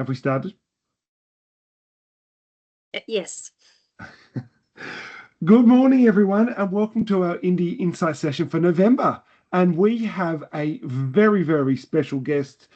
Have we started? Yes. Good morning, everyone, and welcome to our Indie Insight session for November. And we have a very, very special guest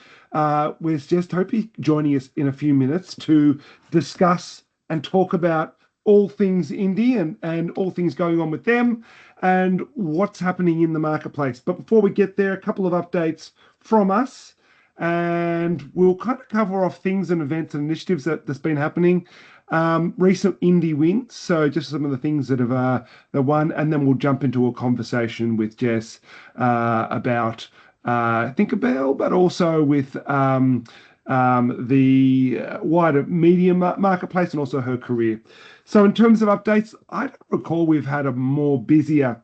with Jess Torpy joining us in a few minutes to discuss and talk about all things indie and all things going on with them and what's happening in the marketplace. But before we get there, a couple of updates from us. And we'll kind of cover off things and events and initiatives that's been happening. Recent indie wins, so just some of the things that have the one, and then we'll jump into a conversation with Jess about Thinkerbell, but also with the wider media marketplace and also her career. So in terms of updates, I don't recall we've had a more busier,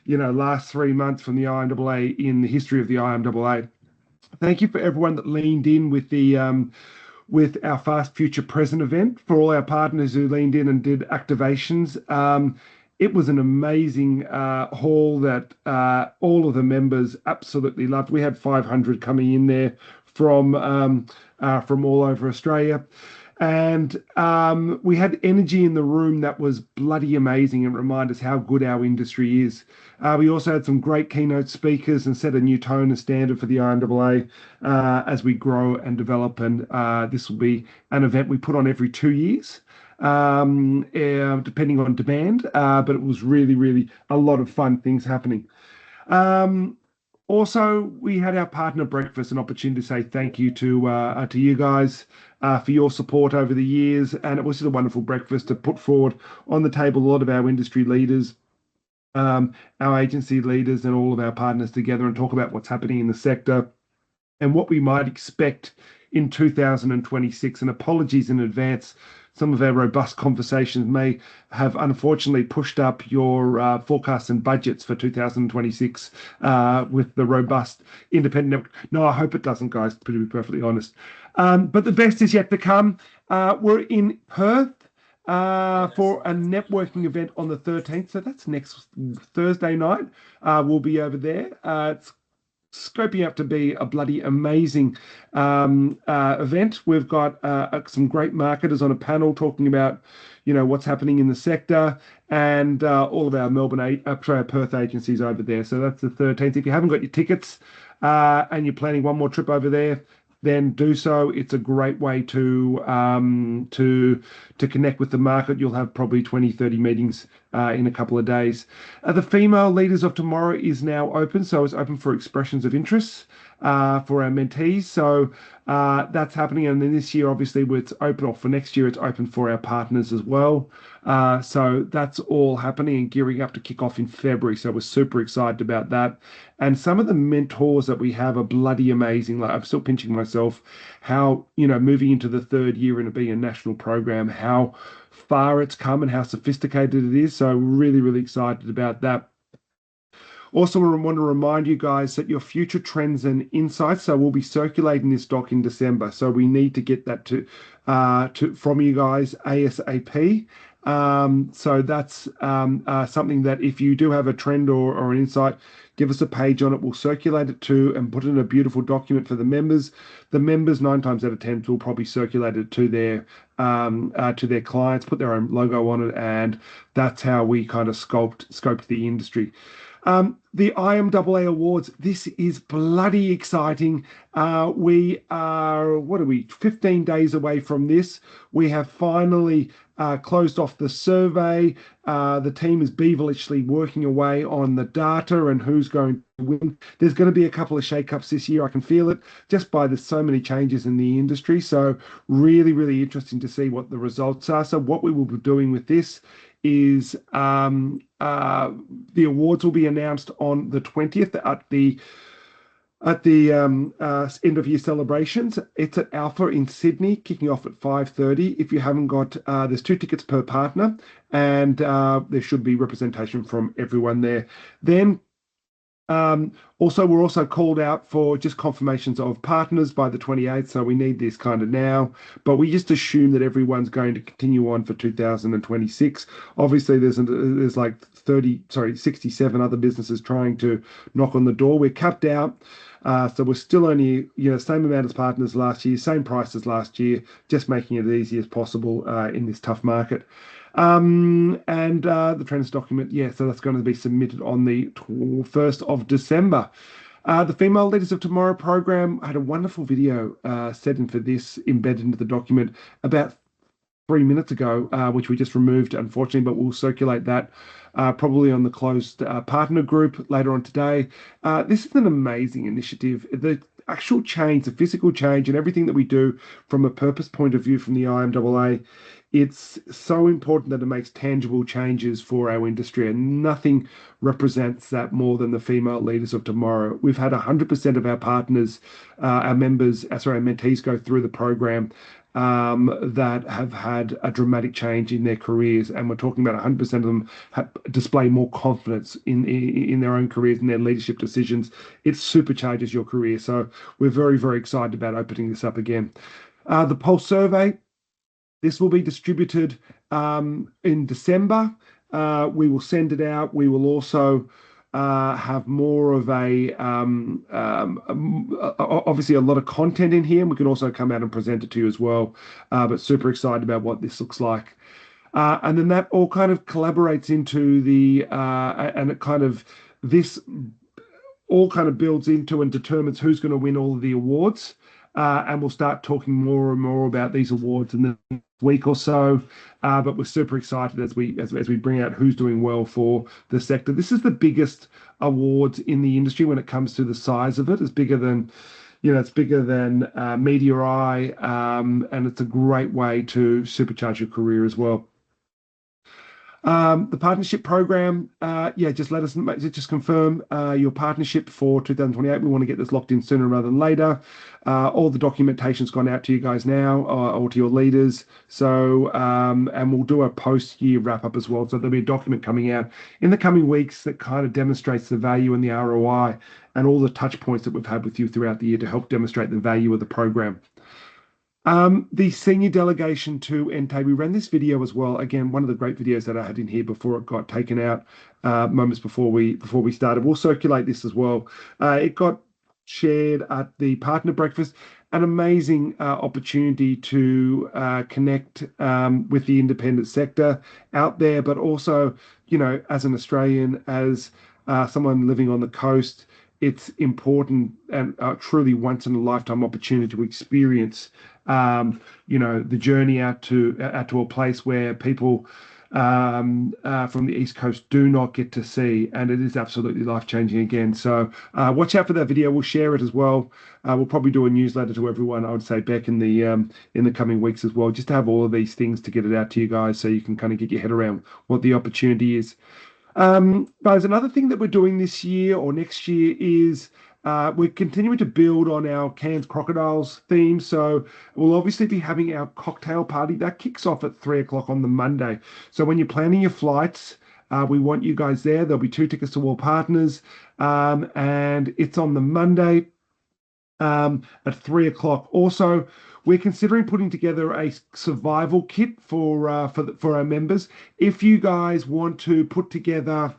last 3 months from the IMAA in the history of the IMAA. Thank you for everyone that leaned in with our Fast Future Present event, for all our partners who leaned in and did activations. It was an amazing hall that all of the members absolutely loved. We had 500 coming in there from all over Australia. And we had energy in the room that was bloody amazing and reminded us how good our industry is. We also had some great keynote speakers and set a new tone and standard for the IMAA as we grow and develop. And this will be an event we put on every 2 years, depending on demand. But it was really, really a lot of fun things happening. Also, we had our partner breakfast, an opportunity to say thank you to you guys for your support over the years, and it was just a wonderful breakfast to put forward on the table a lot of our industry leaders, our agency leaders, and all of our partners together and talk about what's happening in the sector and what we might expect in 2026. And apologies in advance. Some of our robust conversations may have unfortunately pushed up your forecasts and budgets for 2026 with the robust independent network. No, I hope it doesn't, guys, to be perfectly honest. But the best is yet to come. We're in Perth for a networking event on the 13th. So that's next Thursday night. We'll be over there. It's scoping up to be a bloody amazing event. We've got some great marketers on a panel talking about, what's happening in the sector, and all of our Perth agencies over there. So that's the 13th. If you haven't got your tickets and you're planning one more trip over there, then do so. It's a great way to connect with the market. You'll have probably 20, 30 meetings in a couple of days. The Female Leaders of Tomorrow is now open, so it's open for expressions of interest for our mentees. So that's happening. And then this year, obviously, it's open, or for next year, it's open for our partners as well. So that's all happening and gearing up to kick off in February. So we're super excited about that. And some of the mentors that we have are bloody amazing. Like, I'm still pinching myself how, moving into the third year and it being a national program, how far it's come and how sophisticated it is. So really, really excited about that. Also, I want to remind you guys that your future trends and insights. So we'll be circulating this doc in December. So we need to get that from you guys ASAP. So that's something that if you do have a trend or an insight, give us a page on it. We'll circulate it to and put it in a beautiful document for the members. The members, 9 times out of 10, will probably circulate it to their clients, put their own logo on it, and that's how we kind of scope the industry. The IMAA Awards, this is bloody exciting. We are, 15 days away from this. We have finally closed off the survey. The team is beaverishly working away on the data and who's going to win. There's going to be a couple of shakeups this year. I can feel it just by there's so many changes in the industry. So really, really interesting to see what the results are. So what we will be doing with this is the awards will be announced on the 20th at the end of year celebrations. It's at Alpha in Sydney, kicking off at 5:30. If you haven't got, there's 2 tickets per partner, and there should be representation from everyone there. Then we're also called out for just confirmations of partners by the 28th, so we need this kind of now. But we just assume that everyone's going to continue on for 2026. Obviously, there's like 67 other businesses trying to knock on the door. We're capped out So we're still only, same amount as partners last year, same price as last year, just making it as easy as possible in this tough market. And the trainers document, yeah, so that's going to be submitted on the 1st of December. The Female Leaders of Tomorrow program had a wonderful video set in for this, embedded into the document about 3 minutes ago, which we just removed, unfortunately, but we'll circulate that probably on the closed partner group later on today. This is an amazing initiative. The actual change, the physical change, and everything that we do from a purpose point of view from the IMAA, it's so important that it makes tangible changes for our industry, and nothing represents that more than the Female Leaders of Tomorrow. We've had 100% of our partners, our members, sorry, our mentees go through the program that have had a dramatic change in their careers, and we're talking about 100% of them display more confidence in their own careers and their leadership decisions. It supercharges your career, so we're very, very excited about opening this up again. The Pulse survey, this will be distributed in December. We will send it out. We will also have more of obviously a lot of content in here, and we can also come out and present it to you as well. But super excited about what this looks like. And then that all kind of collaborates into and it kind of, this all kind of builds into and determines who's going to win all of the awards. And we'll start talking more and more about these awards in the week or so. But we're super excited as we bring out who's doing well for the sector. This is the biggest awards in the industry when it comes to the size of it. It's bigger than, it's bigger than Media Eye, and it's a great way to supercharge your career as well. The partnership program, just let us just confirm your partnership for 2028. We want to get this locked in sooner rather than later. All the documentation's gone out to you guys now, or to your leaders. So, and we'll do a post-year wrap-up as well. So there'll be a document coming out in the coming weeks that kind of demonstrates the value and the ROI and all the touch points that we've had with you throughout the year to help demonstrate the value of the program. The senior delegation to NTA, we ran this video as well. Again, one of the great videos that I had in here before it got taken out, moments before we started. We'll circulate this as well. It got shared at the partner breakfast. An amazing opportunity to connect with the independent sector out there, but also, as an Australian, as someone living on the coast, it's important and truly once in a lifetime opportunity to experience the journey out to a place where people from the East Coast do not get to see, and it is absolutely life-changing again. So watch out for that video. We'll share it as well. We'll probably do a newsletter to everyone, I would say, Beck, in the coming weeks as well, just to have all of these things to get it out to you guys so you can kind of get your head around what the opportunity is. Guys, another thing that we're doing this year or next year is we're continuing to build on our Cairns Crocodiles theme. So we'll obviously be having our cocktail party. That kicks off at 3 o'clock on the Monday. So when you're planning your flights, we want you guys there. There'll be 2 tickets to all partners. And it's on the Monday at 3 o'clock. Also, we're considering putting together a survival kit for our members. If you guys want to put together,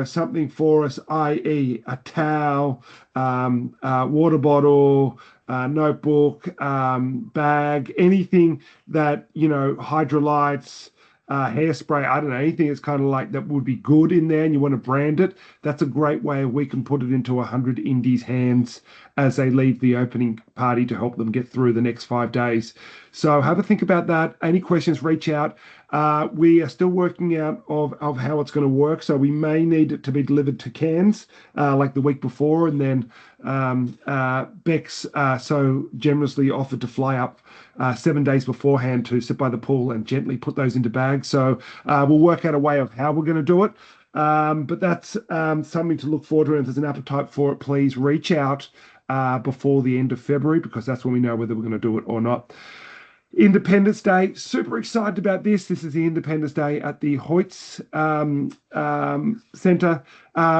something for us, i.e. a towel, water bottle, notebook, bag, anything that, hydrolytes, hairspray, I don't know, anything that's kind of like that would be good in there and you want to brand it, that's a great way we can put it into 100 indies' hands as they leave the opening party to help them get through the next 5 days. So have a think about that. Any questions, reach out. We are still working out of how it's going to work. So we may need it to be delivered to Cairns like the week before, and then Bex so generously offered to fly up 7 days beforehand to sit by the pool and gently put those into bags. So we'll work out a way of how we're going to do it. But that's something to look forward to. And if there's an appetite for it, please reach out before the end of February, because that's when we know whether we're going to do it or not. Independence Day, super excited about this. This is the Independence Day at the Hoyts Centre.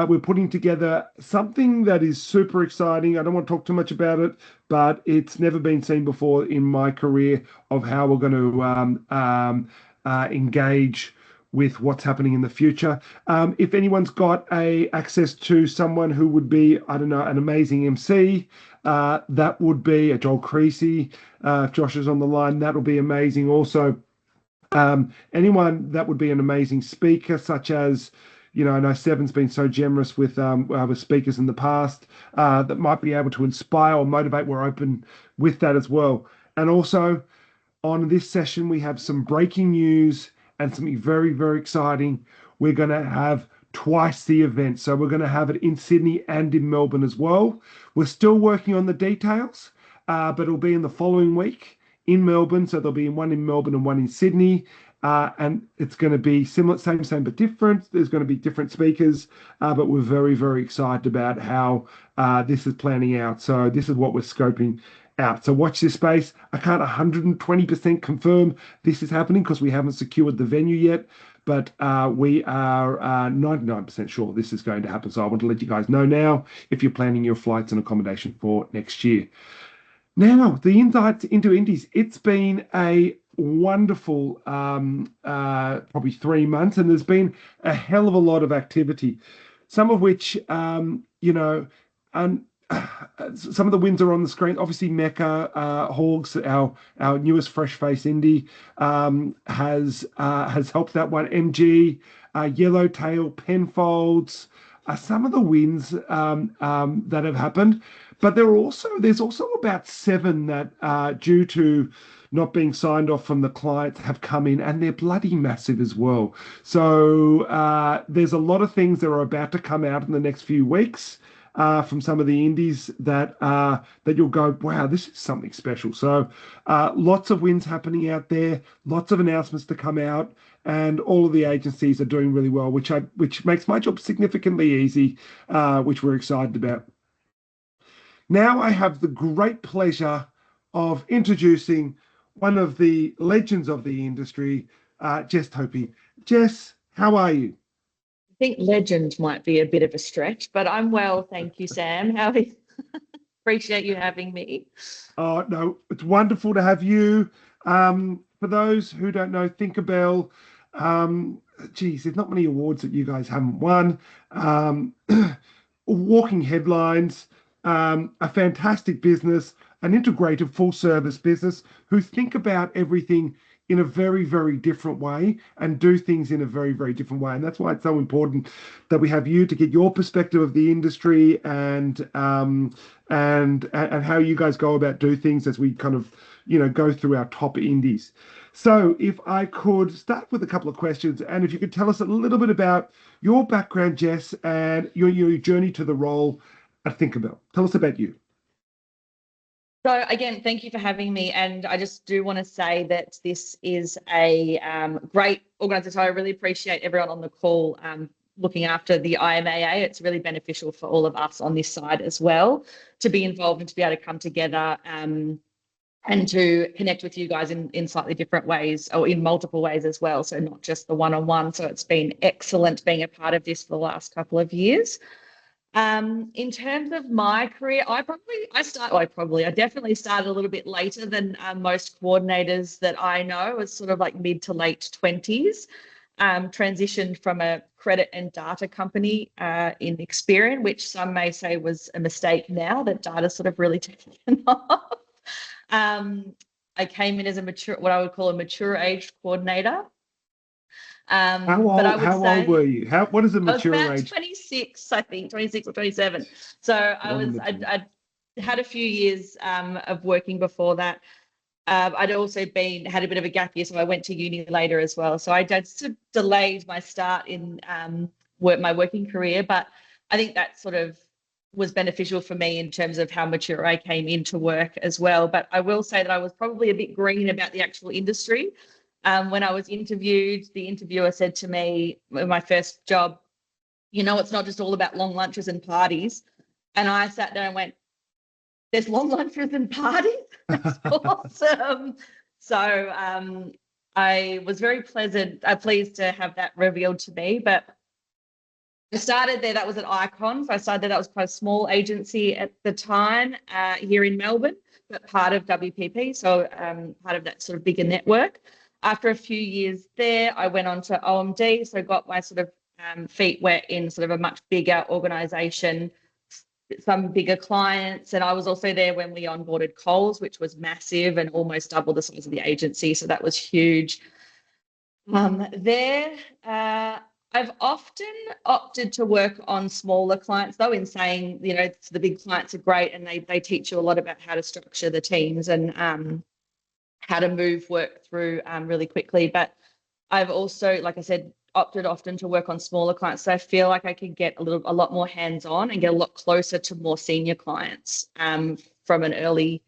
We're putting together something that is super exciting. I don't want to talk too much about it, but it's never been seen before in my career of how we're going to engage with what's happening in the future. If anyone's got access to someone who would be, I don't know, an amazing MC, that would be a Joel Creasy. If Josh is on the line, that'll be amazing. Also, anyone that would be an amazing speaker, such as, I know Seven's been so generous with speakers in the past that might be able to inspire or motivate. We're open with that as well. And also on this session, we have some breaking news and something very, very exciting. We're going to have twice the event. So we're going to have it in Sydney and in Melbourne as well. We're still working on the details, but it'll be in the following week in Melbourne. So there'll be one in Melbourne and one in Sydney. And it's going to be similar, same, but different. There's going to be different speakers, but we're very, very excited about how this is planning out. So this is what we're scoping out. So watch this space. I can't 120% confirm this is happening because we haven't secured the venue yet, but we are 99% sure this is going to happen. So I want to let you guys know now if you're planning your flights and accommodation for next year. Now, the insights into Indies. It's been a wonderful probably 3 months, and there's been a hell of a lot of activity, some of which and some of the wins are on the screen. Obviously, Mecca Hogs, our newest fresh face indie, has helped that one. MG, Yellowtail, Penfolds, some of the wins that have happened. But there's also about 7 that, due to not being signed off from the clients, have come in, and they're bloody massive as well. So there's a lot of things that are about to come out in the next few weeks from some of the indies that you'll go, wow, this is something special. So lots of wins happening out there, lots of announcements to come out, and all of the agencies are doing really well, which makes my job significantly easy, which we're excited about. Now I have the great pleasure of introducing one of the legends of the industry, Jess Torpy. Jess, how are you? I think legend might be a bit of a stretch, but I'm well, thank you, Sam. How are you? Appreciate you having me. Oh, no, it's wonderful to have you. For those who don't know, Thinkerbell, there's not many awards that you guys haven't won. Walking headlines, a fantastic business, an integrated full service business who think about everything in a very, very different way and do things in a very, very different way. And that's why it's so important that we have you to get your perspective of the industry and how you guys go about do things as we kind of, go through our top indies. So if I could start with a couple of questions, and if you could tell us a little bit about your background, Jess, and your journey to the role at Thinkerbell. Tell us about you. So again, thank you for having me. And I just do want to say that this is a great organisation. So I really appreciate everyone on the call looking after the IMAA. It's really beneficial for all of us on this side as well to be involved and to be able to come together and to connect with you guys in slightly different ways, or in multiple ways as well. So not just the one-on-one. So it's been excellent being a part of this for the last couple of years. In terms of my career, I definitely started a little bit later than most coordinators that I know. It was sort of like mid to late 20s. Transitioned from a credit and data company in Experian, which some may say was a mistake now that data sort of really taken off. I came in as what I would call a mature aged coordinator. How old were you? What is a mature age? I was about 26, I think, 26 or 27. So I had a few years of working before that. I'd also had a bit of a gap year, so I went to uni later as well. So I just delayed my start in my working career, but I think that sort of was beneficial for me in terms of how mature I came into work as well. But I will say that I was probably a bit green about the actual industry. When I was interviewed, the interviewer said to me, my first job, it's not just all about long lunches and parties. And I sat there and went, there's long lunches and parties? That's awesome. So I was very pleased to have that revealed to me. But I started there, that was at Icon. So I started there, that was quite a small agency at the time here in Melbourne, but part of WPP, so part of that sort of bigger network. After a few years there, I went on to OMD, so got my sort of feet wet in sort of a much bigger organization, some bigger clients. And I was also there when we onboarded Coles, which was massive and almost double the size of the agency. So that was huge. There, I've often opted to work on smaller clients, though, in saying, you know, the big clients are great and they teach you a lot about how to structure the teams and how to move work through really quickly. But I've also, like I said, opted often to work on smaller clients. So I feel like I could get a lot more hands-on and get a lot closer to more senior clients from an early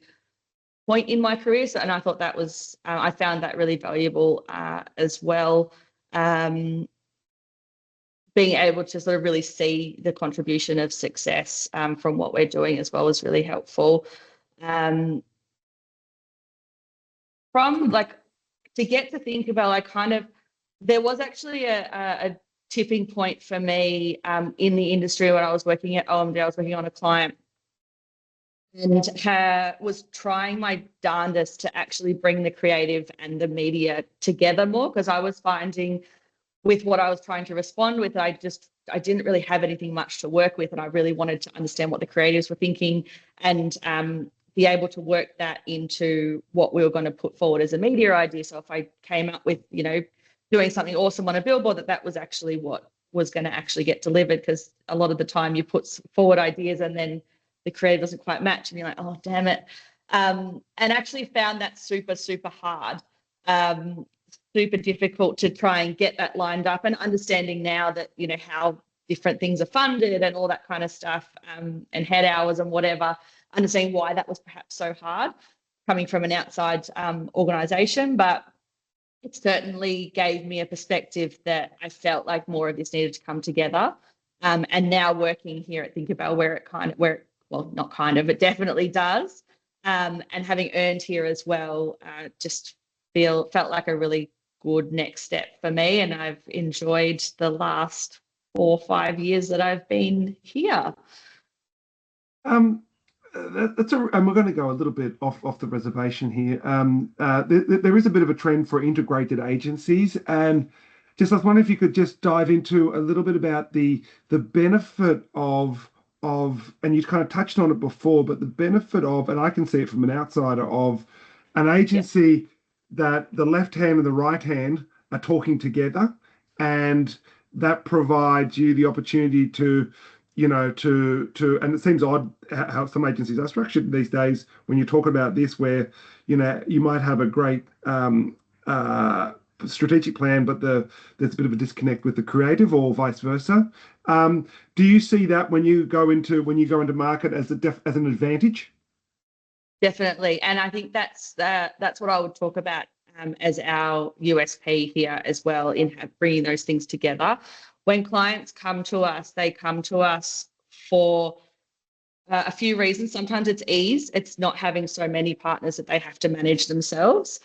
point in my career. So, and I thought that was, I found that really valuable as well. Being able to sort of really see the contribution of success from what we're doing as well is really helpful. From like, to get to Thinkerbell, there was actually a tipping point for me in the industry when I was working at OMD. I was working on a client and was trying my darndest to actually bring the creative and the media together more, because I was finding with what I was trying to respond with, I didn't really have anything much to work with, and I really wanted to understand what the creatives were thinking and be able to work that into what we were going to put forward as a media idea. So if I came up with, you know, doing something awesome on a billboard, that was actually what was going to actually get delivered, because a lot of the time you put forward ideas and then the creative doesn't quite match and you're like, oh, damn it. And actually found that super, super hard, super difficult to try and get that lined up, and understanding now that, you know, how different things are funded and all that kind of stuff, and head hours and whatever, understanding why that was perhaps so hard coming from an outside organisation. But it certainly gave me a perspective that I felt like more of this needed to come together. And now working here at Thinkerbell, it definitely does. And having earned here as well, just felt like a really good next step for me. And I've enjoyed the last 4 or 5 years that I've been here. And we're going to go a little bit off the reservation here. There is a bit of a trend for integrated agencies, and just I was wondering if you could just dive into a little bit about the benefit of, and you kind of touched on it before, but the benefit of, and I can see it from an outsider, of an agency that the left hand and the right hand are talking together, and that provides you the opportunity to, you know, and it seems odd how some agencies are structured these days when you talk about this, where, you know, you might have a great strategic plan, but there's a bit of a disconnect with the creative, or vice versa. Do you see that when you go into market as an advantage? Definitely, and I think that's what I would talk about as our USP here as well, in bringing those things together. When clients come to us, they come to us for a few reasons. Sometimes it's ease. It's not having so many partners that they have to manage themselves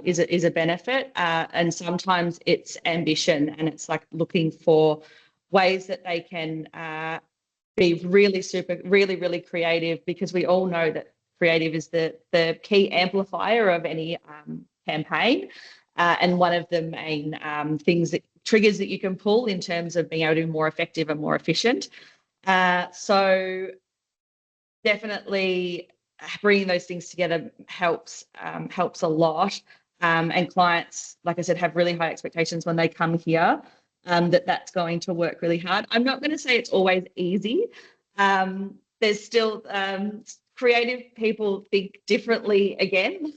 is a benefit. And sometimes it's ambition, and it's like looking for ways that they can be really creative, because we all know that creative is the key amplifier of any campaign. And one of the main triggers that you can pull in terms of being able to be more effective and more efficient. So definitely bringing those things together helps a lot. And clients, like I said, have really high expectations when they come here, that's going to work really hard. I'm not going to say it's always easy. There's still creative people think differently again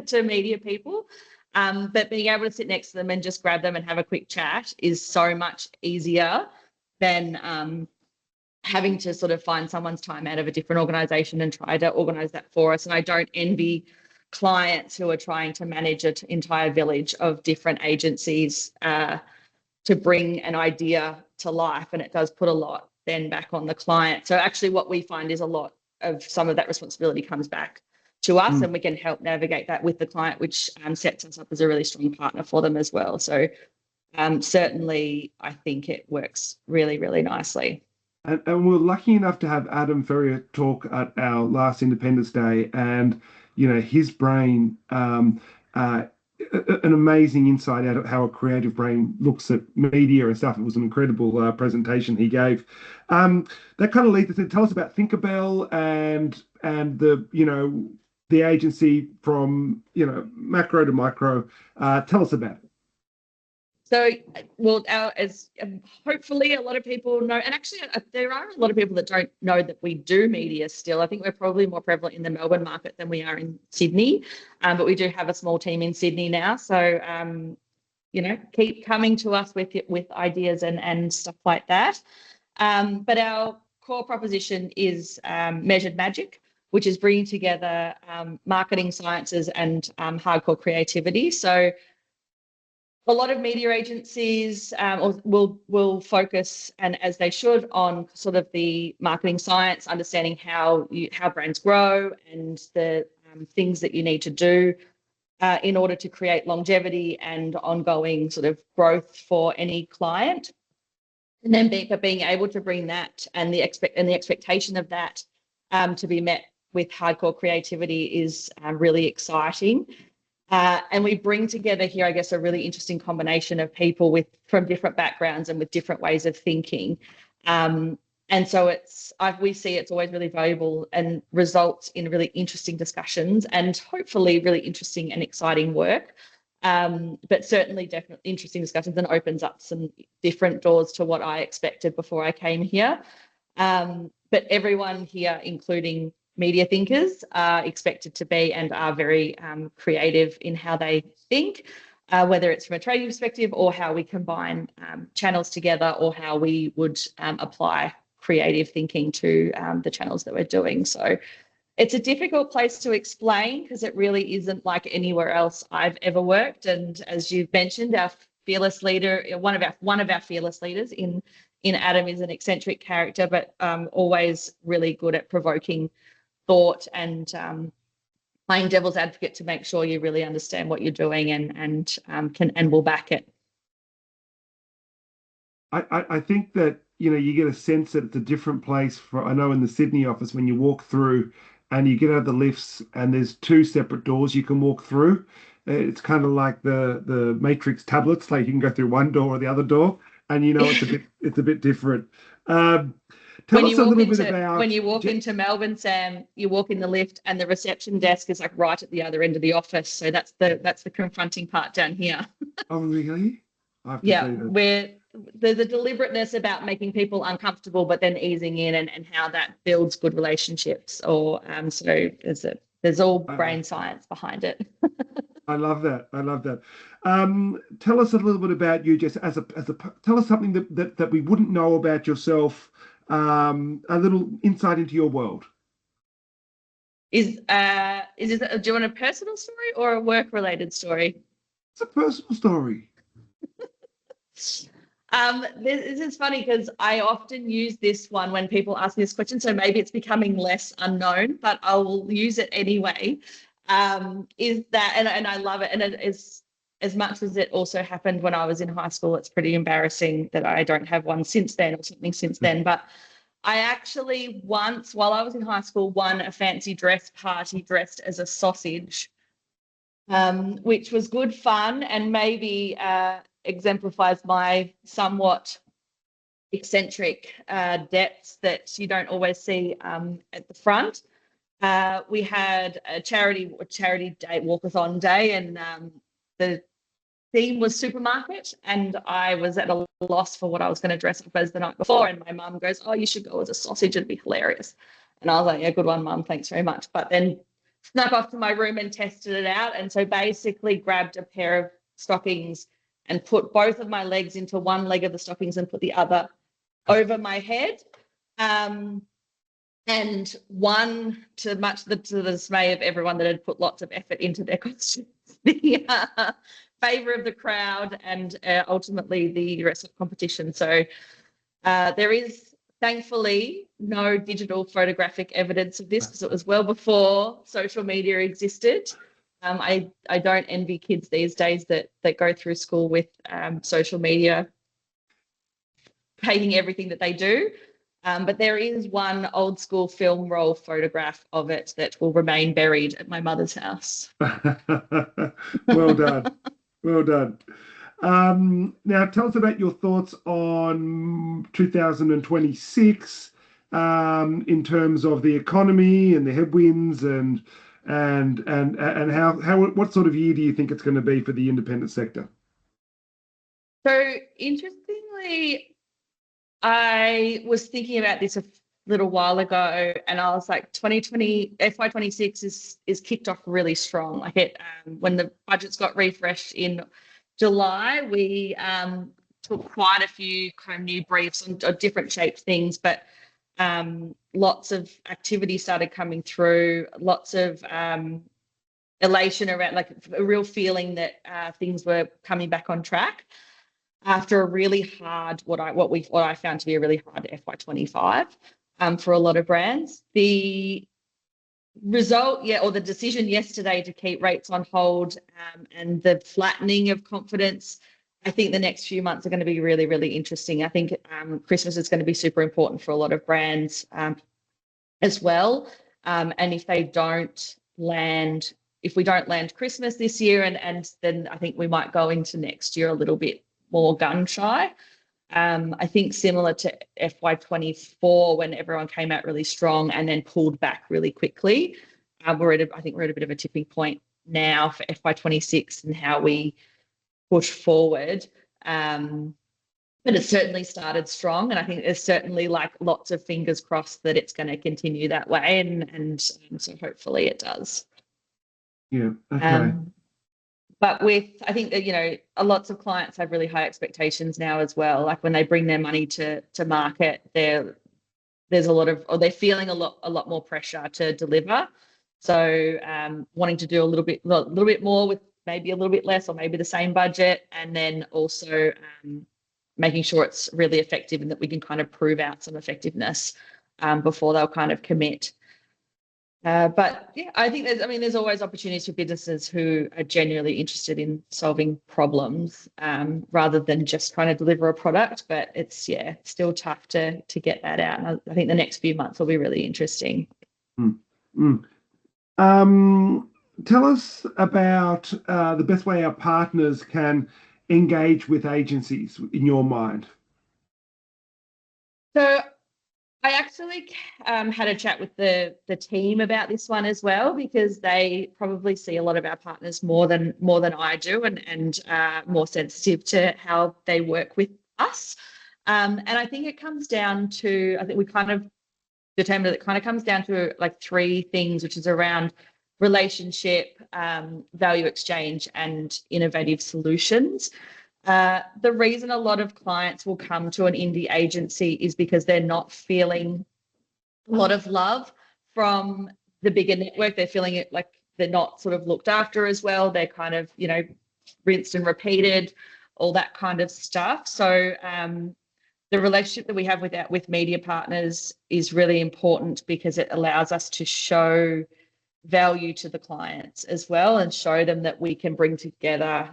to media people. But being able to sit next to them and just grab them and have a quick chat is so much easier than having to sort of find someone's time out of a different organisation and try to organise that for us. And I don't envy clients who are trying to manage an entire village of different agencies to bring an idea to life. And it does put a lot then back on the client. So actually what we find is a lot of some of that responsibility comes back to us, and we can help navigate that with the client, which sets us up as a really strong partner for them as well. So certainly I think it works really, really nicely. And we're lucky enough to have Adam Ferrier talk at our last Independence Day, and you know, his brain an amazing insight out of how a creative brain looks at media and stuff. It was an incredible presentation he gave. That kind of leads us to tell us about Thinkerbell and the the agency from macro to micro. Tell us about it. So, well, as hopefully a lot of people know, and actually there are a lot of people that don't know that we do media still. I think we're probably more prevalent in the Melbourne market than we are in Sydney, but we do have a small team in Sydney now. So, keep coming to us with ideas and stuff like that. But our core proposition is Measured Magic, which is bringing together marketing sciences and hardcore creativity. So a lot of media agencies will focus, and as they should, on sort of the marketing science, understanding how brands grow and the things that you need to do in order to create longevity and ongoing sort of growth for any client. And then being able to bring that and the expectation of that to be met with hardcore creativity is really exciting. And we bring together here, I guess, a really interesting combination of people from different backgrounds and with different ways of thinking. And so we see it's always really valuable and results in really interesting discussions and hopefully really interesting and exciting work. But certainly definitely interesting discussions and opens up some different doors to what I expected before I came here. But everyone here, including media thinkers, are expected to be and are very creative in how they think, whether it's from a trading perspective or how we combine channels together or how we would apply creative thinking to the channels that we're doing. So it's a difficult place to explain because it really isn't like anywhere else I've ever worked. And as you've mentioned, our fearless leader, one of our fearless leaders in Adam is an eccentric character, but always really good at provoking thought and playing devil's advocate to make sure you really understand what you're doing and will back it. I think that you get a sense that it's a different place. I know in the Sydney office when you walk through and you get out of the lifts and there's two separate doors you can walk through. It's kind of like the Matrix tablets, like you can go through one door or the other door, and it's a bit different. Tell us a little bit about when you walk into Melbourne, Sam. You walk in the lift, and the reception desk is like right at the other end of the office. So that's the confronting part down here. Oh, really? I have to Yeah, say that. where there's a deliberateness about making people uncomfortable, but then easing in, and how that builds good relationships. Or so there's all brain science behind it. I love that. I love that. Tell us a little bit about you, Jess. Tell us something that we wouldn't know about yourself. A little insight into your world. Is this, do you want a personal story or a work-related story? It's a personal story. This is funny because I often use this one when people ask me this question, so maybe it's becoming less unknown, but I will use it anyway. Is that, and I love it, and it is, as much as it also happened when I was in high school, it's pretty embarrassing that I don't have one since then or something since then. But I actually once, while I was in high school, won a fancy dress party dressed as a sausage, which was good fun and maybe exemplifies my somewhat eccentric depths that you don't always see at the front. We had a charity day, walkathon day, and the theme was supermarket, and I was at a loss for what I was going to dress up as the night before, and my mum goes, "Oh, you should go as a sausage, it'd be hilarious." And I was like, "Yeah, good one, Mum, thanks very much." But then snuck off to my room and tested it out, and so basically grabbed a pair of stockings and put both of my legs into one leg of the stockings and put the other over my head. And one, to the dismay of everyone that had put lots of effort into their costumes, the favour of the crowd, and ultimately the rest of the competition. So there is thankfully no digital photographic evidence of this because it was well before social media existed. I don't envy kids these days that go through school with social media hating everything that they do. But there is one old school film roll photograph of it that will remain buried at my mother's house. Well done. Well done. Now, tell us about your thoughts on 2026 in terms of the economy and the headwinds and how what sort of year do you think it's going to be for the independent sector? So interestingly, I was thinking about this a little while ago, and I was like, 2020 FY26 is kicked off really strong. Like it, when the budgets got refreshed in July, we took quite a few kind of new briefs on different shaped things, but lots of activity started coming through, lots of elation around, like a real feeling that things were coming back on track after a really hard, what I found to be a really hard FY25 for a lot of brands. The result, or the decision yesterday to keep rates on hold and the flattening of confidence, I think the next few months are going to be really, really interesting. I think Christmas is going to be super important for a lot of brands as well. And if we don't land Christmas this year, and then I think we might go into next year a little bit more gun shy. I think similar to FY24 when everyone came out really strong and then pulled back really quickly. I think we're at a bit of a tipping point now for FY26 and how we push forward. But it certainly started strong, and I think there's certainly like lots of fingers crossed that it's going to continue that way, and so hopefully it does. Yeah. Okay. But I think that, lots of clients have really high expectations now as well. Like when they bring their money to market, there's a lot of, or they're feeling a lot more pressure to deliver. So wanting to do a little bit more with maybe a little bit less, or maybe the same budget, and then also making sure it's really effective and that we can kind of prove out some effectiveness before they'll kind of commit. But yeah, I think there's always opportunities for businesses who are genuinely interested in solving problems rather than just trying to deliver a product. But it's still tough to get that out. And I think the next few months will be really interesting. Tell us about the best way our partners can engage with agencies in your mind. So I actually had a chat with the team about this one as well, because they probably see a lot of our partners more than I do, and more sensitive to how they work with us. And I think it comes down to, I think we kind of determined that it kind of comes down to like three things, which is around relationship, value exchange, and innovative solutions. The reason a lot of clients will come to an indie agency is because they're not feeling a lot of love from the bigger network. They're feeling it like they're not sort of looked after as well. They're kind of, rinsed and repeated, all that kind of stuff. So the relationship that we have with media partners is really important because it allows us to show value to the clients as well, and show them that we can bring together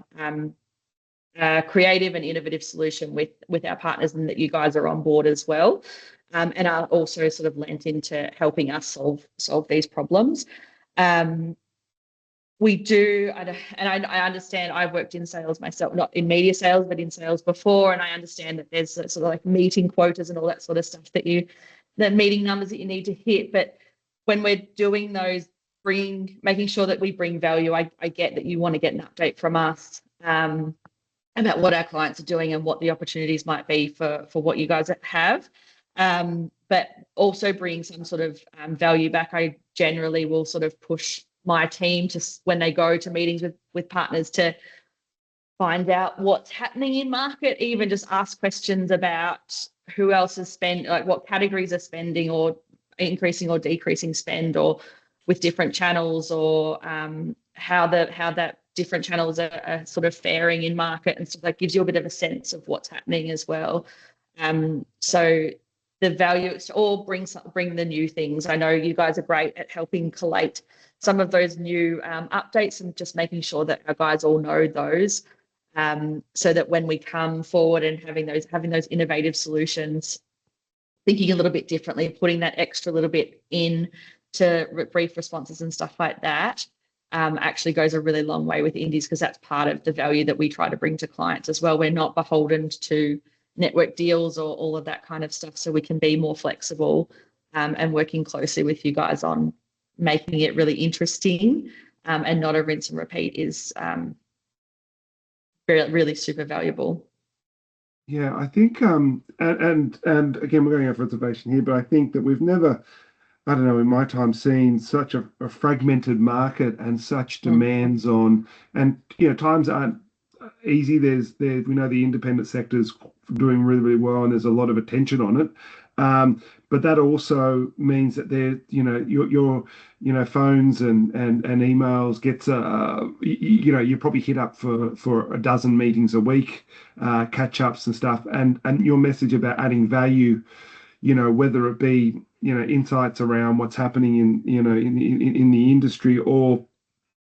creative and innovative solution with our partners, and that you guys are on board as well, and are also sort of lent into helping us solve these problems. We do, and I understand, I've worked in sales myself, not in media sales, but in sales before, and I understand that there's sort of like meeting quotas and all that sort of stuff the meeting numbers that you need to hit. But when we're doing those, making sure that we bring value, I get that you want to get an update from us about what our clients are doing and what the opportunities might be for what you guys have. But also bring some sort of value back. I generally will sort of push my team to, when they go to meetings with partners, to find out what's happening in market, even just ask questions about who else is like what categories are spending or increasing or decreasing spend, or with different channels, or how that different channels are sort of faring in market, and so that gives you a bit of a sense of what's happening as well. So the value, or bring the new things. I know you guys are great at helping collate some of those new updates, and just making sure that our guys all know those, so that when we come forward and having those innovative solutions, thinking a little bit differently, putting that extra little bit in to brief responses and stuff like that, actually goes a really long way with indies, because that's part of the value that we try to bring to clients as well. We're not beholden to network deals or all of that kind of stuff, so we can be more flexible, and working closely with you guys on making it really interesting, and not a rinse and repeat is really super valuable. Yeah, I think and again we're going off reservation here, but I think that we've never, I don't know, in my time seen such a fragmented market and such demands on, and times aren't easy. We know the independent sector's doing really, really well, and there's a lot of attention on it. But that also means that your phones and emails gets you probably hit up for a dozen meetings a week, catch ups and stuff, and your message about adding value, whether it be insights around what's happening in the industry, or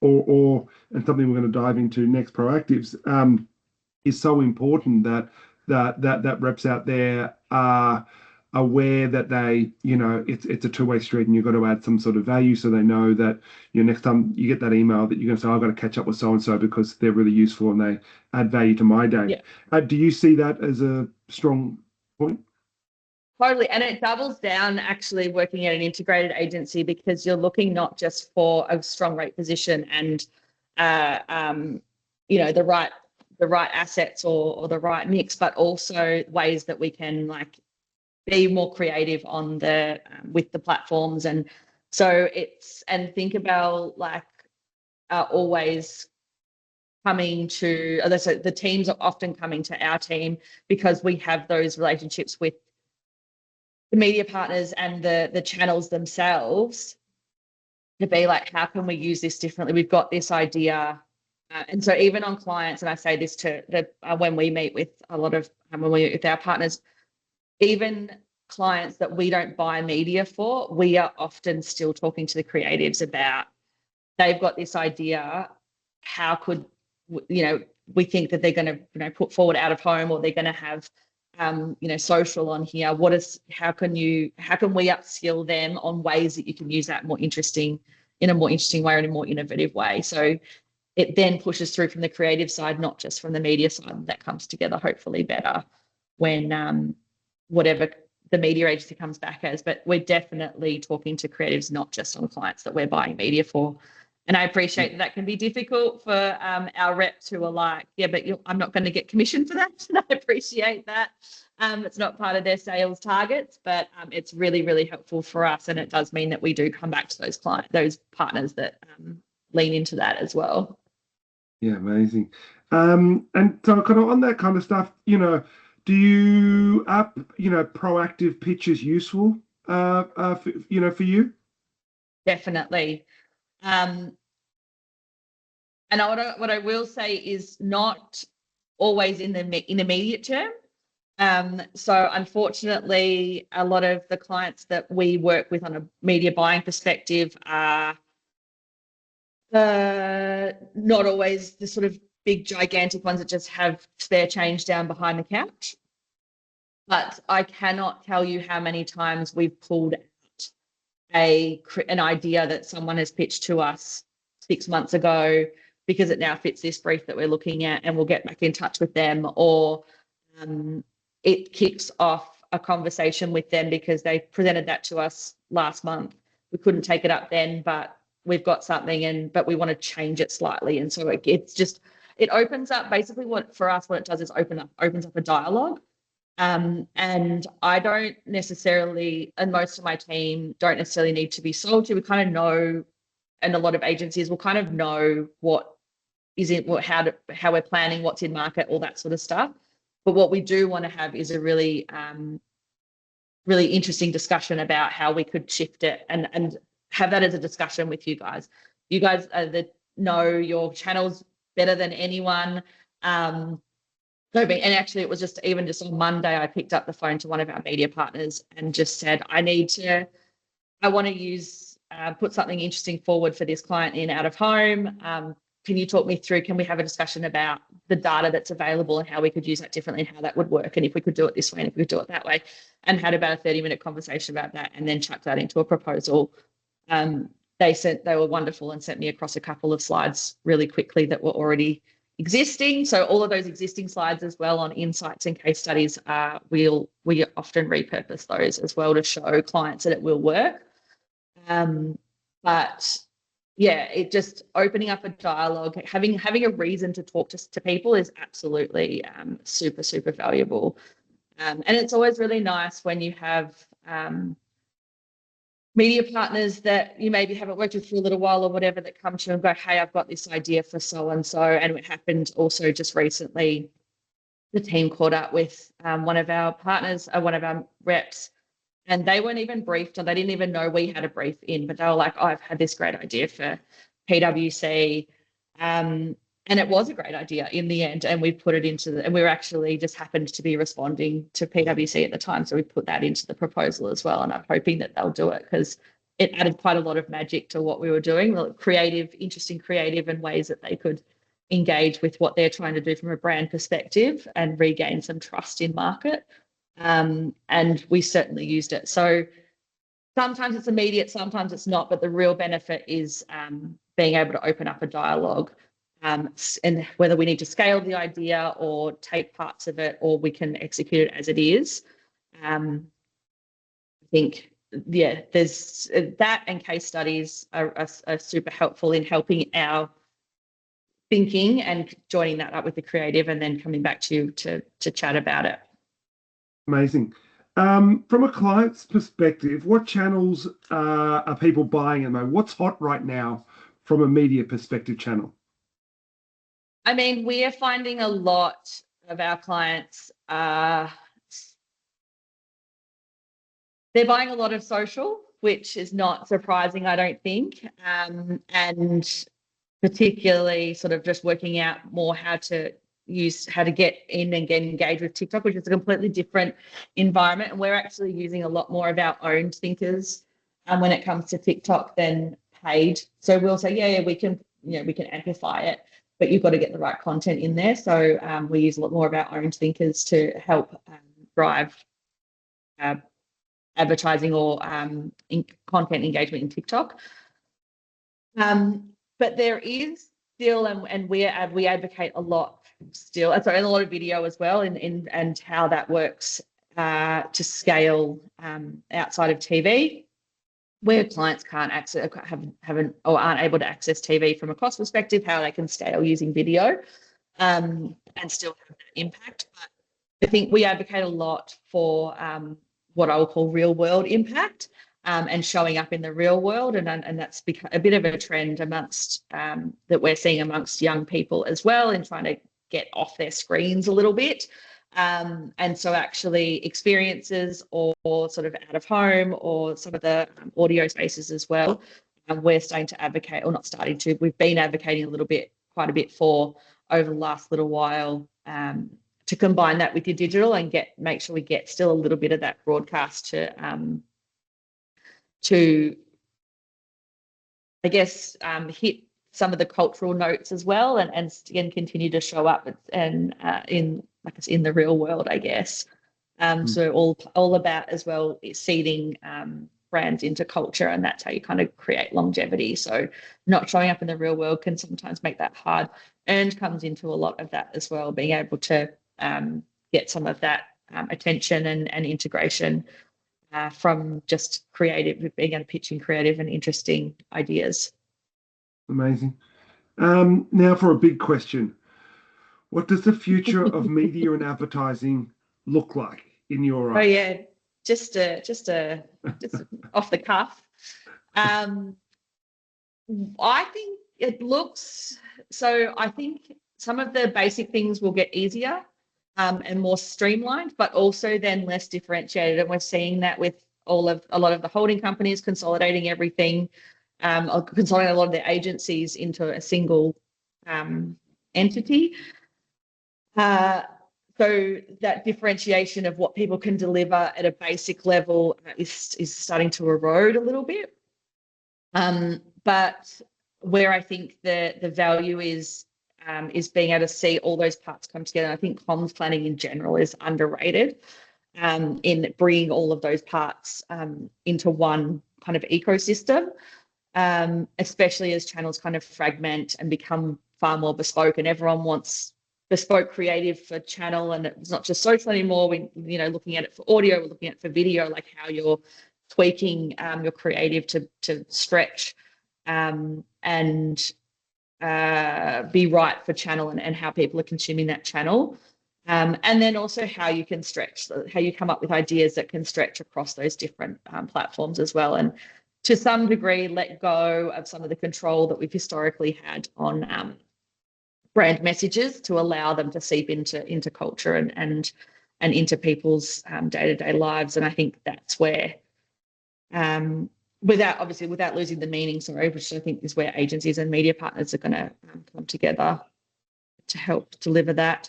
and something we're going to dive into next, proactives, is so important that reps out there are aware that it's a two-way street, and you've got to add some sort of value, so they know that next time you get that email that you're going to say, I've got to catch up with so and so because they're really useful and they add value to my day. Yeah. Do you see that as a strong point? Totally. And it doubles down actually working at an integrated agency, because you're looking not just for a strong rate position and the right assets or the right mix, but also ways that we can be more creative on the with the platforms. And so Thinkerbell are always coming to, so the teams are often coming to our team because we have those relationships with the media partners and the channels themselves, to be like, how can we use this differently? We've got this idea. And so even on clients, and I say this to when we meet with when we meet with our partners, even clients that we don't buy media for, we are often still talking to the creatives about, they've got this idea, how could we think that they're going to put forward out of home, or they're going to have social on here. How can we upskill them on ways that you can use that in a more interesting way and a more innovative way? So it then pushes through from the creative side, not just from the media side. That comes together hopefully better when whatever the media agency comes back as. But we're definitely talking to creatives, not just on clients that we're buying media for. And I appreciate that can be difficult for our reps who are like, yeah, but I'm not going to get commission for that. And I appreciate that. It's not part of their sales targets, but it's really, really helpful for us. And it does mean that we do come back to those partners that lean into that as well. Yeah, amazing. And so kind of on that kind of stuff, do you proactive pitches useful for you? Definitely. And what I will say is not always in the immediate term. So unfortunately, a lot of the clients that we work with on a media buying perspective are not always the sort of big gigantic ones that just have spare change down behind the couch. But I cannot tell you how many times we've pulled out an idea that someone has pitched to us 6 months ago, because it now fits this brief that we're looking at, and we'll get back in touch with them, or it kicks off a conversation with them because they presented that to us last month. We couldn't take it up then, but we've got something, but we want to change it slightly. And so it opens up, basically what it does is opens up a dialogue. And I don't necessarily, and most of my team don't necessarily need to be sold to. We kind of know, and a lot of agencies will kind of know what is in, how we're planning, what's in market, all that sort of stuff. But what we do want to have is a really, really interesting discussion about how we could shift it, and have that as a discussion with you guys. You guys know your channels better than anyone. And actually, it was just on Monday, I picked up the phone to one of our media partners and just said, I want to put something interesting forward for this client in out of home. can you talk me through, can we have a discussion about the data that's available and how we could use that differently and how that would work, and if we could do it this way and if we could do it that way, and had about a 30-minute conversation about that, and then chucked that into a proposal. They were wonderful and sent me across a couple of slides really quickly that were already existing. So all of those existing slides as well on insights and case studies, we often repurpose those as well to show clients that it will work. But yeah, it just opening up a dialogue, having a reason to talk to people is absolutely super, super valuable. And it's always really nice when you have media partners that you maybe haven't worked with for a little while or whatever that come to you and go, hey, I've got this idea for so-and-so. And it happened also just recently, the team caught up with one of our partners, one of our reps, and they weren't even briefed, or they didn't even know we had a brief in, but they were like, oh, I've had this great idea for PwC. And it was a great idea in the end, and we put it into and we were actually just happened to be responding to PwC at the time, so we put that into the proposal as well, and I'm hoping that they'll do it because it added quite a lot of magic to what we were doing, interesting creative and ways that they could engage with what they're trying to do from a brand perspective and regain some trust in market. And we certainly used it. So sometimes it's immediate, sometimes it's not, but the real benefit is being able to open up a dialogue. And whether we need to scale the idea or take parts of it, or we can execute it as it is. I think, yeah, there's that, and case studies are super helpful in helping our thinking and joining that up with the creative and then coming back to you to chat about it. Amazing. From a client's perspective, what channels are people buying at the moment? What's hot right now from a media perspective channel? I mean, we are finding a lot of our clients, they're buying a lot of social, which is not surprising, I don't think, and particularly sort of just working out more how to get in and get engaged with TikTok, which is a completely different environment. And we're actually using a lot more of our own thinkers when it comes to TikTok than paid. So we'll say, yeah, we can amplify it, but you've got to get the right content in there. So we use a lot more of our own thinkers to help drive advertising or content engagement in TikTok. But there is still, and we advocate a lot still, and a lot of video as well, and how that works to scale outside of TV, where clients can't access, haven't or aren't able to access TV from a cost perspective, how they can scale using video and still have that impact. But I think we advocate a lot for what I will call real world impact and showing up in the real world. And that's become a bit of a trend amongst that we're seeing amongst young people as well, in trying to get off their screens a little bit. And so actually experiences or sort of out of home or some of the audio spaces as well, we're starting to advocate, or not starting to, we've been advocating quite a bit for over the last little while, to combine that with your digital and make sure we get still a little bit of that broadcast to I guess hit some of the cultural notes as well, and continue to show up and in the real world, I guess. So all about as well seeding brands into culture, and that's how you kind of create longevity. So not showing up in the real world can sometimes make that hard. Earned comes into a lot of that as well, being able to get some of that attention and integration from just creative, being able to pitch in creative and interesting ideas. Amazing. Now for a big question. What does the future of media and advertising look like in your eyes? Oh yeah, just off the cuff. I think it looks, so I think some of the basic things will get easier and more streamlined, but also then less differentiated. And we're seeing that with a lot of the holding companies consolidating everything, or consolidating a lot of their agencies into a single entity. So that differentiation of what people can deliver at a basic level is starting to erode a little bit. But where I think the value is being able to see all those parts come together. And I think comms planning in general is underrated in bringing all of those parts into one kind of ecosystem, especially as channels kind of fragment and become far more bespoke, and everyone wants bespoke creative for channel, and it's not just social anymore. We, looking at it for audio, we're looking at it for video, like how you're tweaking your creative to stretch and be right for channel and how people are consuming that channel. And then also how you can stretch, how you come up with ideas that can stretch across those different platforms as well. And to some degree, let go of some of the control that we've historically had on brand messages to allow them to seep into culture and into people's day-to-day lives. And I think that's where, without losing the meaning, which I think is where agencies and media partners are going to come together to help deliver that.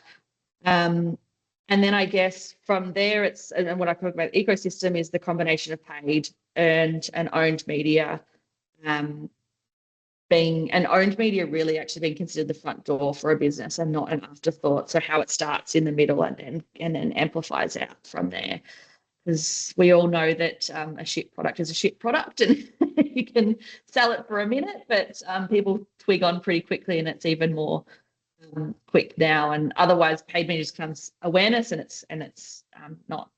And then I guess from there, and what I talk about ecosystem is the combination of paid, earned, and owned media. Owned media really actually being considered the front door for a business and not an afterthought. So how it starts in the middle and then amplifies out from there. Because we all know that a shit product is a shit product, and you can sell it for a minute, but people twig on pretty quickly, and it's even more quick now. And otherwise, paid media just becomes awareness, and it's not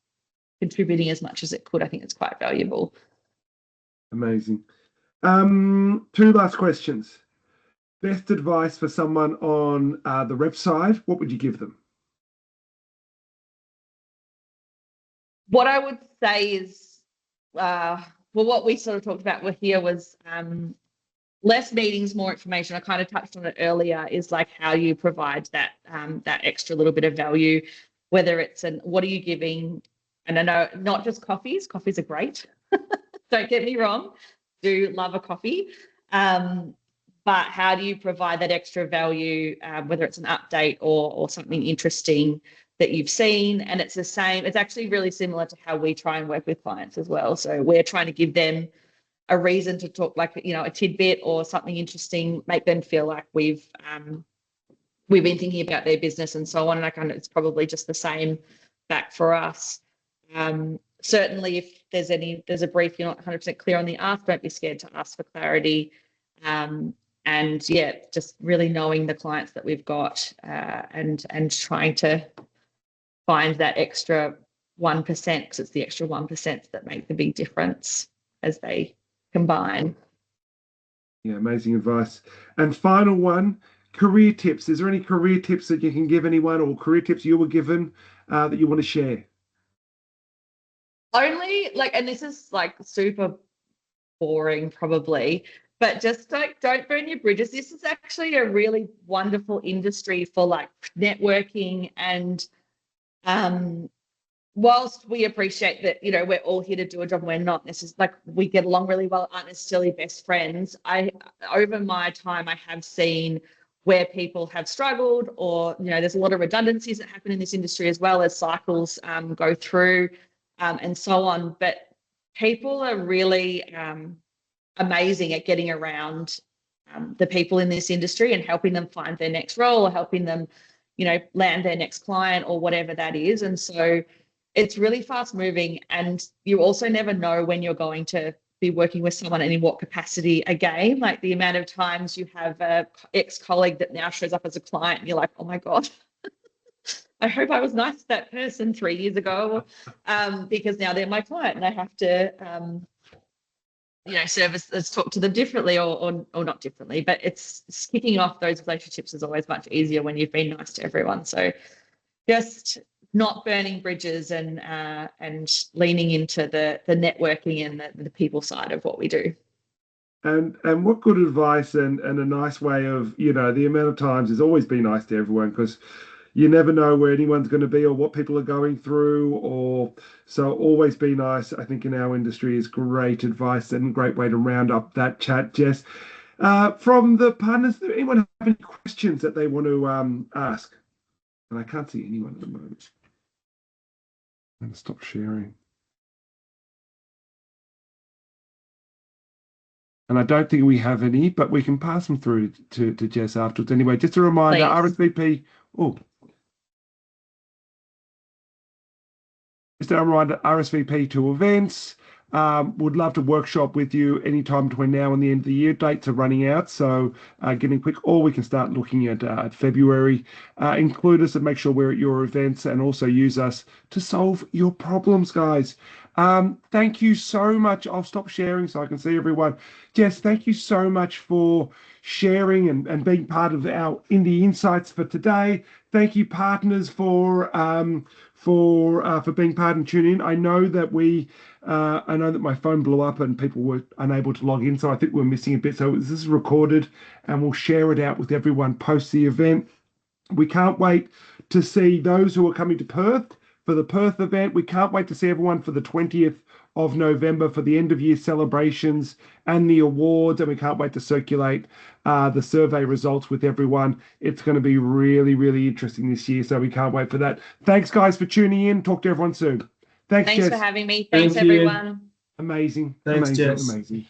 contributing as much as it could. I think it's quite valuable. Amazing. Two last questions. Best advice for someone on the rep side, what would you give them? What I would say is, what we sort of talked about here was less meetings, more information. I kind of touched on it earlier, is like how you provide that extra little bit of value, whether it's what are you giving? And I know not just coffees are great. Don't get me wrong, do love a coffee. But how do you provide that extra value, whether it's an update or something interesting that you've seen? And it's the same, it's actually really similar to how we try and work with clients as well. So we're trying to give them a reason to talk, like, a tidbit or something interesting, make them feel like we've been thinking about their business and so on. And it's probably just the same back for us. Certainly if there's a brief you're not 100% clear on the ask, don't be scared to ask for clarity. And yeah, just really knowing the clients that we've got and trying to find that extra 1%, because it's the extra 1% that make the big difference as they combine. Yeah, amazing advice. And final one, career tips. Is there any career tips that you can give anyone, or career tips you were given that you want to share? Only and this is super boring probably, but just don't burn your bridges. This is actually a really wonderful industry for networking, and whilst we appreciate that, we're all here to do a job, and we're not necessarily we get along really well, aren't necessarily best friends. Over my time, I have seen where people have struggled, or there's a lot of redundancies that happen in this industry as well as cycles go through and so on. But people are really amazing at getting around the people in this industry and helping them find their next role, or helping them, land their next client or whatever that is. And so it's really fast moving, and you also never know when you're going to be working with someone and in what capacity again. Like the amount of times you have a ex-colleague that now shows up as a client and you're like, oh my God, I hope I was nice to that person 3 years ago, because now they're my client and I have to service, talk to them differently or not differently. But it's kicking off those relationships is always much easier when you've been nice to everyone. So just not burning bridges and leaning into the networking and the people side of what we do. And what good advice and a nice way of, the amount of times is always be nice to everyone, because you never know where anyone's going to be or what people are going through, or so always be nice. I think in our industry is great advice and a great way to round up that chat, Jess. From the partners, does anyone have any questions that they want to ask? And I can't see anyone at the moment. I'm going to stop sharing. And I don't think we have any, but we can pass them through to Jess afterwards. Anyway, just a reminder, Please. RSVP. Oh, just a reminder, RSVP to events. Would love to workshop with you anytime between now and the end of the year. Dates are running out, so getting quick, or we can start looking at February. Include us and make sure we're at your events, and also use us to solve your problems, guys. Thank you so much. I'll stop sharing so I can see everyone. Jess, thank you so much for sharing and being part of our Indie Insights for today. Thank you, partners, for being part and tuning in. I know that my phone blew up and people were unable to log in, so I think we're missing a bit. So this is recorded, and we'll share it out with everyone post the event. We can't wait to see those who are coming to Perth for the Perth event. We can't wait to see everyone for the 20th of November for the end of year celebrations and the awards. And we can't wait to circulate the survey results with everyone. It's going to be really, really interesting this year. So we can't wait for that. Thanks, guys, for tuning in. Talk to everyone soon. Thanks, Thanks Jess. for having me. Thanks, everyone. Amazing. Thanks, amazing, Jess. amazing.